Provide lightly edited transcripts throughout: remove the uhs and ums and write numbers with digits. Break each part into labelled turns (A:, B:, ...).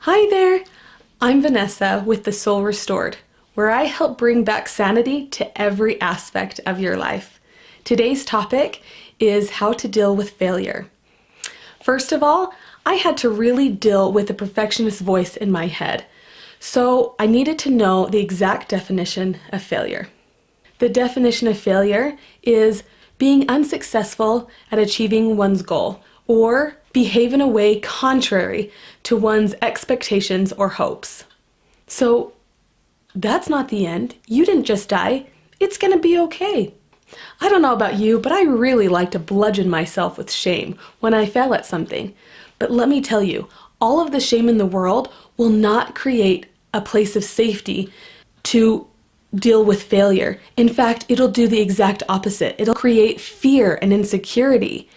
A: Hi there! I'm Vanessa with The Soul Restored, where I help bring back sanity to every aspect of your life. Today's topic is how to deal with failure. First of all, I had to really deal with the perfectionist voice in my head, so I needed to know the exact definition of failure. The definition of failure is being unsuccessful at achieving one's goal, or behave in a way contrary to one's expectations or hopes. So that's not the end. You didn't just die. It's gonna be okay. I don't know about you, but I really like to bludgeon myself with shame when I fail at something. But let me tell you, all of the shame in the world will not create a place of safety to deal with failure. In fact, it'll do the exact opposite. It'll create fear and insecurity,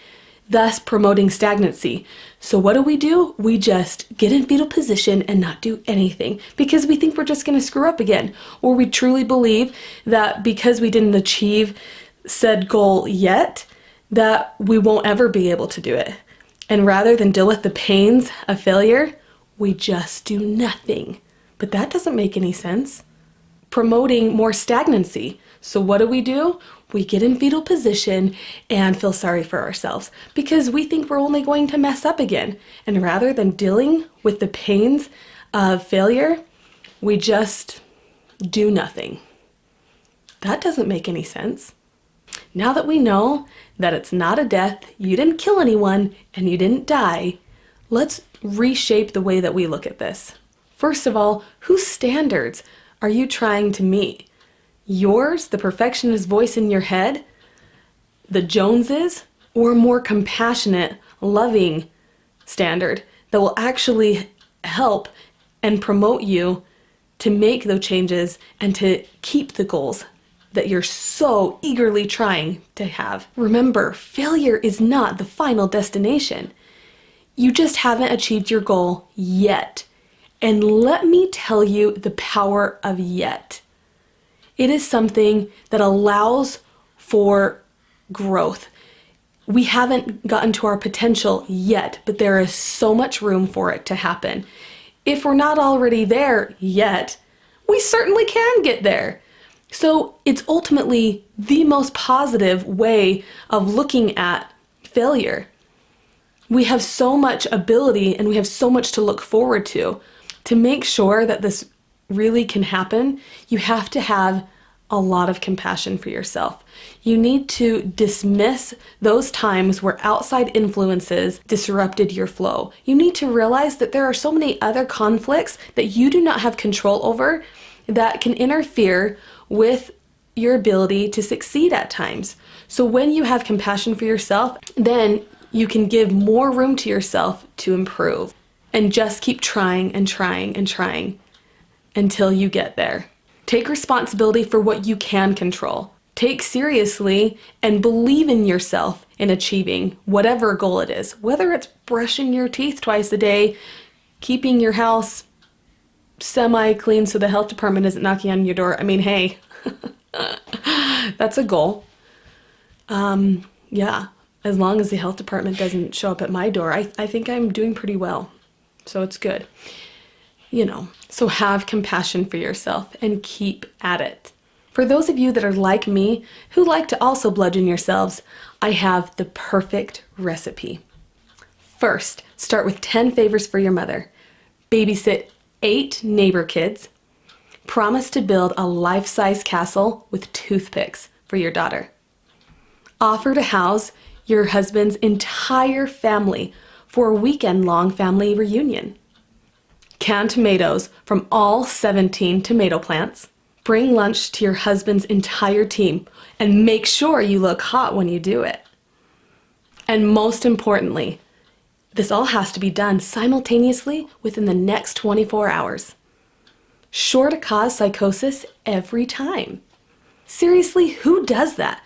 A: thus promoting stagnancy. So what do? We just get in fetal position and not do anything because we think we're just going to screw up again. Or we truly believe that because we didn't achieve said goal yet, that we won't ever be able to do it. And rather than deal with the pains of failure, we just do nothing. But that doesn't make any sense. Promoting more stagnancy. So what do? We get in fetal position and feel sorry for ourselves because we think we're only going to mess up again. And rather than dealing with the pains of failure, we just do nothing. That doesn't make any sense. Now that we know that it's not a death, you didn't kill anyone, and you didn't die, let's reshape the way that we look at this. First of all, whose standards are you trying to meet? Yours, the perfectionist voice in your head, the Joneses, or a more compassionate, loving standard that will actually help and promote you to make those changes and to keep the goals that you're so eagerly trying to have. Remember, failure is not the final destination. You just haven't achieved your goal yet. And let me tell you the power of yet. It is something that allows for growth. We haven't gotten to our potential yet, but there is so much room for it to happen. If we're not already there yet, we certainly can get there. So it's ultimately the most positive way of looking at failure. We have so much ability and we have so much to look forward to. To make sure that this really can happen, you have to have a lot of compassion for yourself. You need to dismiss those times where outside influences disrupted your flow. You need to realize that there are so many other conflicts that you do not have control over that can interfere with your ability to succeed at times. So when you have compassion for yourself, then you can give more room to yourself to improve. And just keep trying and trying and trying until you get there. Take responsibility for what you can control. Take seriously and believe in yourself in achieving whatever goal it is. Whether it's brushing your teeth twice a day, keeping your house semi-clean so the health department isn't knocking on your door. I mean, hey, that's a goal. Yeah, as long as the health department doesn't show up at my door, I think I'm doing pretty well. So it's good, so have compassion for yourself and keep at it. For those of you that are like me, who like to also bludgeon yourselves, I have the perfect recipe. First, start with 10 favors for your mother. Babysit 8 neighbor kids. Promise to build a life-size castle with toothpicks for your daughter. Offer to house your husband's entire family for a weekend-long family reunion. Can tomatoes from all 17 tomato plants. Bring lunch to your husband's entire team and make sure you look hot when you do it. And most importantly, this all has to be done simultaneously within the next 24 hours. Sure to cause psychosis every time. Seriously, who does that?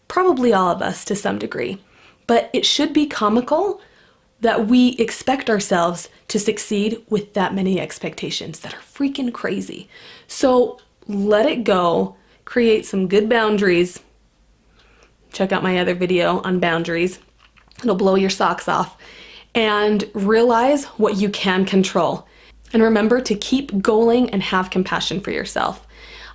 A: Probably all of us to some degree. But it should be comical that we expect ourselves to succeed with that many expectations that are freaking crazy. So let it go, create some good boundaries. Check out my other video on boundaries. It'll blow your socks off. And realize what you can control. And remember to keep goaling and have compassion for yourself.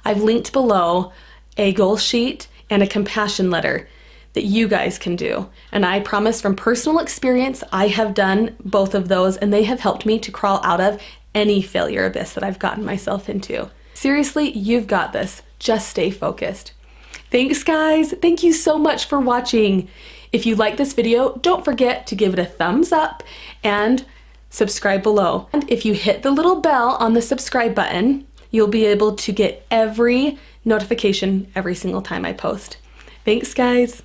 A: I've linked below a goal sheet and a compassion letter that you guys can do. And I promise from personal experience, I have done both of those and they have helped me to crawl out of any failure abyss that I've gotten myself into. Seriously, you've got this. Just stay focused. Thanks guys. Thank you so much for watching. If you like this video, don't forget to give it a thumbs up and subscribe below. And if you hit the little bell on the subscribe button, you'll be able to get every notification every single time I post. Thanks guys.